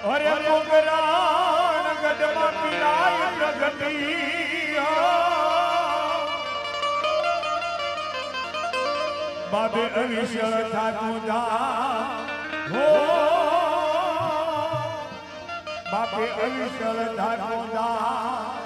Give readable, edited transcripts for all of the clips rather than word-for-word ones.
અરે મોગરાન ગઢમાં પીરાય પ્રગટી બાબે અવિશળ થાતું દા હો બાબે અવિશળ થાતું દા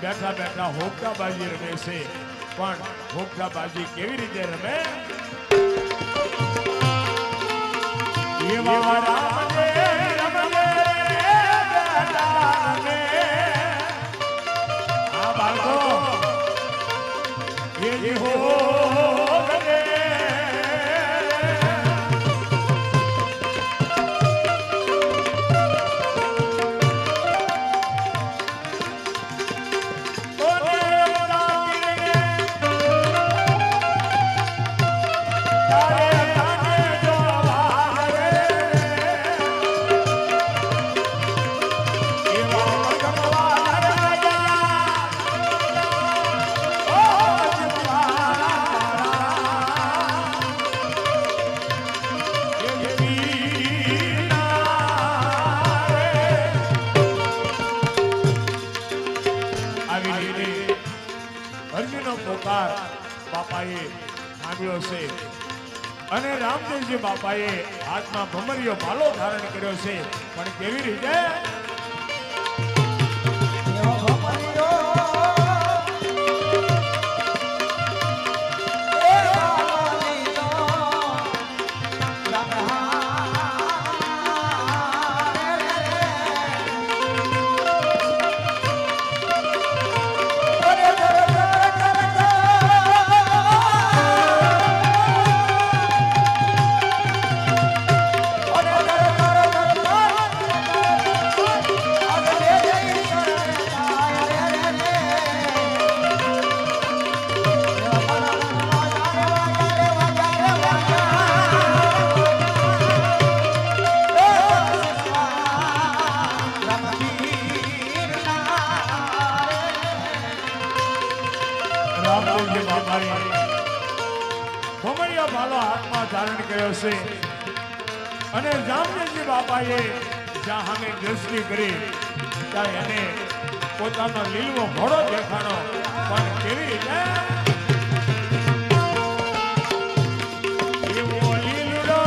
બેઠા બેઠા હોકડાબાજી રમે છે પણ હોકડાબાજી કેવી રીતે રમે એવા રામને રમે બેઠા રમે આ બાળકો એ હો બાપાએ માંગ્યો છે અને રામદેવજી બાપાએ હાથમાં ભમરિયો ભાલો ધારણ કર્યો છે પણ કેવી રીતે રામદેવજી બાપાએ ભમરિયો ભાલો હાથમાં ધારણ કર્યો છે અને રામદેવજી બાપાએ જ્યાં સામે દ્રષ્ટિ કરી ત્યાં એને પોતાનો લીલવો ઘોડો દેખાણો પણ કેવી રીતે એવો લીલડો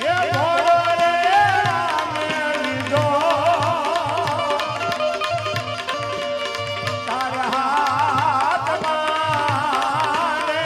એ ઘોડો રે રામે લીધો તારા હાથમાં રે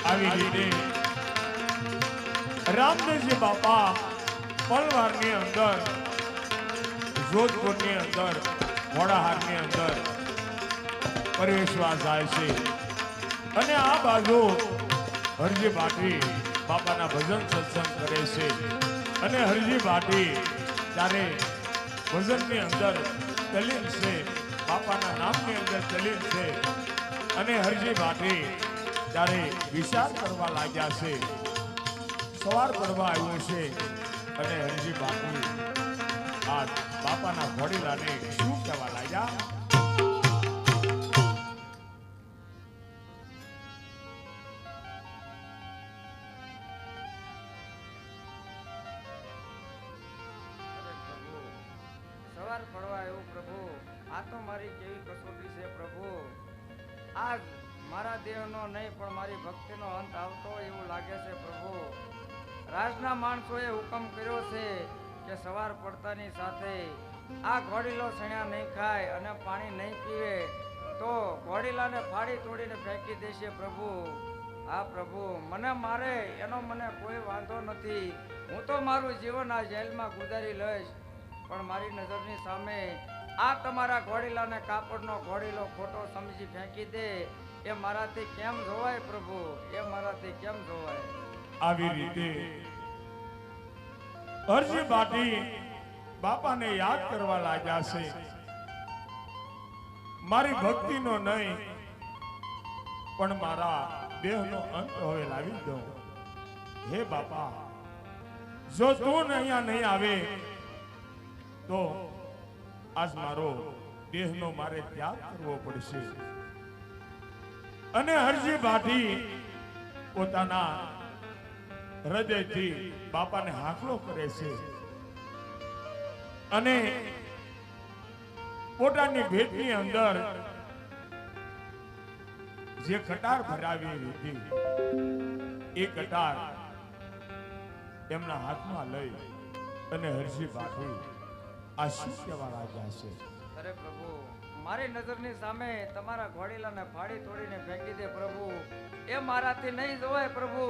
અને રામદેવજી બાપા પલવારની અંદર જોધપુરની અંદર ઘોડાહારની અંદર પ્રવેશવા જાય છે અને આ બાજુ હરજી ભાટી બાપાના ભજન સત્સંગ કરે છે અને હરજી ભાટી ત્યારે ભજનની અંદર તલીન છે બાપાના નામની અંદર તલીન છે અને હરજી ભાટી ત્યારે વિચાર કરવા લાગ્યા છે સવાર કરવા આવ્યો છે અને હરજી બાપુ આ બાપાના ઘોડીલાને શું કહેવા લાગ્યા સવાર પડવા આવ્યું પ્રભુ આ તો મારી કેવી કસોટી છે પ્રભુ આજ મારા દેહનો નહીં પણ મારી ભક્તિનો અંત આવતો એવું લાગે છે પ્રભુ રાજના માણસોએ હુકમ કર્યો છે કે સવાર પડતાની સાથે આ ઘોડીલો સણ્યા નહીં ખાય અને પાણી નહીં પીવે તો ઘોડીલાને ફાડી તોડીને ફેંકી દેશે પ્રભુ હા પ્રભુ મને મારે એનો મને કોઈ વાંધો નથી હું તો મારું જીવન આ જેલમાં ગુજારી લઈશ પણ મારી નજરની સામે આ તમારા ઘોડીલાને કાપડનો ઘોડીલો ખોટો સમજી ફેંકી દે એ મારાથી કેમ જોવાય પ્રભુ એ મારાથી કેમ જોવાય આવી રીતે હરજી ભાટી બાપાને યાદ કરવા લાગ્યા છે મારી ભક્તિનો નહીં પણ મારા દેહનો અંત હવે લાવી દઉં હે બાપા જો તું અહીંયા નહીં આવે તો આજ મારો દેહનો મારે ત્યાગ કરવો પડશે અને હરજી ભાટી પોતાના હૃદયથી બાપાને હાકલો કરે છે અને પોતાની ભેટની અંદર જે કટાર ભરાવી હતી એ કટાર એમના હાથમાં લઈ અને હરજી ભાટી આ શું કહેવા લાગ્યા છે અરે પ્રભુ મારી નજરની સામે તમારા ઘોડીલાને ફાડી તોડીને ફેંકી દે પ્રભુ એ મારાથી નહીં જોવાય પ્રભુ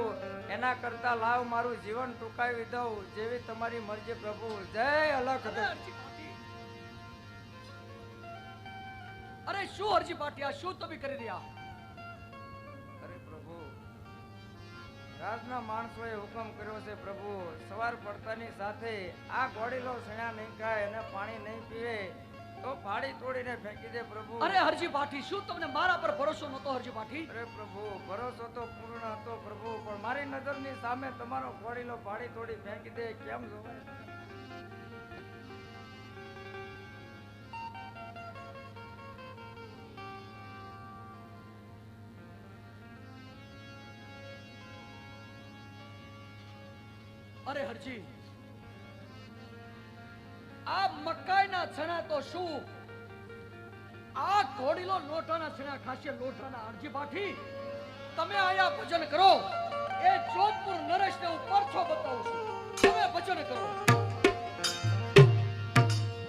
એના કરતા લાવ મારું જીવન ટૂંકાવી દઉં જેવી તમારી મરજી પ્રભુ જય અલખ અરે શું હરજી ભાટિયા શું તમે કરી રહ્યા અરે પ્રભુ રાજના માણસોએ હુકમ કર્યો છે પ્રભુ સવાર પડતાની સાથે આ ઘોડીલો સણ્યા નહીં ખાય અને પાણી નહીં પીવે તો ફાડી તોડીને ફેંકી દે પ્રભુ અરે હરજી ભાટી શું તમને મારા પર ભરોસો નતો હરજી ભાટી અરે પ્રભુ ભરોસો તો પૂર્ણ હતો પ્રભુ પણ મારી નજરની સામે તમારો ઘોડીલો ફાડી તોડી ફેંકી દે કેમ જોવાય અરે હરજી આ મકાઈના છણા તો શું આ ઘોડીલો લોટાના છણા ખાશે લોટાના હરજી ભાટી તમે આયા ભજન કરો